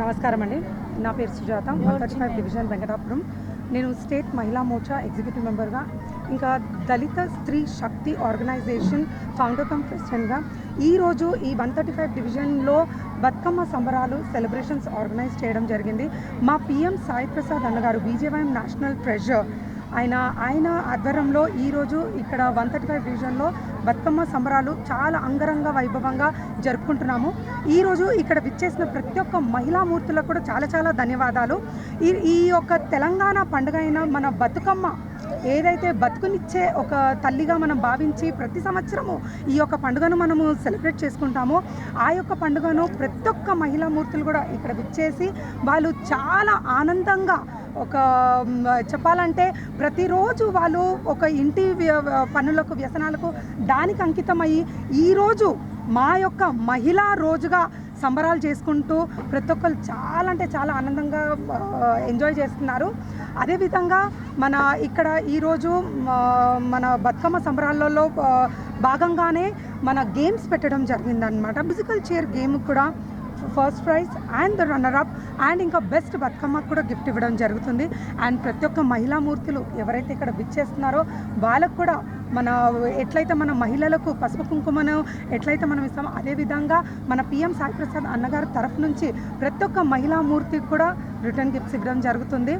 నమస్కారం అండి. నా పేరు సుజాత, 135 డివిజన్ వెంకటాపురం. నేను స్టేట్ మహిళా మోర్చా ఎగ్జిక్యూటివ్ మెంబర్గా, ఇంకా దళిత స్త్రీ శక్తి ఆర్గనైజేషన్ ఫౌండర్ కమ్ ప్రెసిడెంట్గా ఈరోజు ఈ 135 డివిజన్లో బతుకమ్మ సంబరాలు సెలబ్రేషన్స్ ఆర్గనైజ్ చేయడం జరిగింది. మా పిఎం సాయి ప్రసాద్ అన్నగారు బీజేవైఎం నేషనల్ ట్రెజర్ ఆయన ఆధ్వర్యంలో ఈరోజు ఇక్కడ 135 డివిజన్లో బతుకమ్మ సంబరాలు చాలా అంగరంగ వైభవంగా జరుపుకుంటున్నాము. ఈరోజు ఇక్కడ విచ్చేసిన ప్రతి ఒక్క మహిళామూర్తులకు కూడా చాలా చాలా ధన్యవాదాలు. ఈ యొక్క తెలంగాణ పండుగ అయిన మన బతుకమ్మ ఏదైతే బతుకునిచ్చే ఒక తల్లిగా మనం భావించి ప్రతి సంవత్సరము ఈ యొక్క పండుగను మనము సెలబ్రేట్ చేసుకుంటామో, ఆ యొక్క పండుగను ప్రతి ఒక్క మహిళామూర్తులు కూడా ఇక్కడ విచ్చేసి వాళ్ళు చాలా ఆనందంగా చెప్పాలంటే ప్రతిరోజు వాళ్ళు ఒక ఇంటి పనులకు వ్యసనాలకు దానికి అంకితమయ్యి ఈరోజు మా యొక్క మహిళా రోజుగా సంబరాలు చేసుకుంటూ ప్రతి ఒక్కరు చాలా అంటే చాలా ఆనందంగా ఎంజాయ్ చేస్తున్నారు. అదేవిధంగా మన ఇక్కడ ఈరోజు మన బతుకమ్మ సంబరాలలో భాగంగానే మన గేమ్స్ పెట్టడం జరిగిందనమాట. మ్యూజికల్ చైర్ గేమ్ కూడా first prize and the runner up and ఇంకా బెస్ట్ బతుకమ్మ కూడా గిఫ్ట్ ఇవ్వడం జరుగుతుంది. అండ్ ప్రతి ఒక్క మహిళామూర్తులు ఎవరైతే ఇక్కడ విచ్చేస్తున్నారో వాళ్ళకు కూడా మన ఎట్లయితే మన మహిళలకు పసుపు కుంకుమను ఎట్లయితే మనం ఇస్తామో అదేవిధంగా మన పిఎం సాయి ప్రసాద్ అన్నగారి తరఫు నుంచి ప్రతి ఒక్క మహిళామూర్తికి కూడా రిటర్న్ గిఫ్ట్స్ ఇవ్వడం జరుగుతుంది.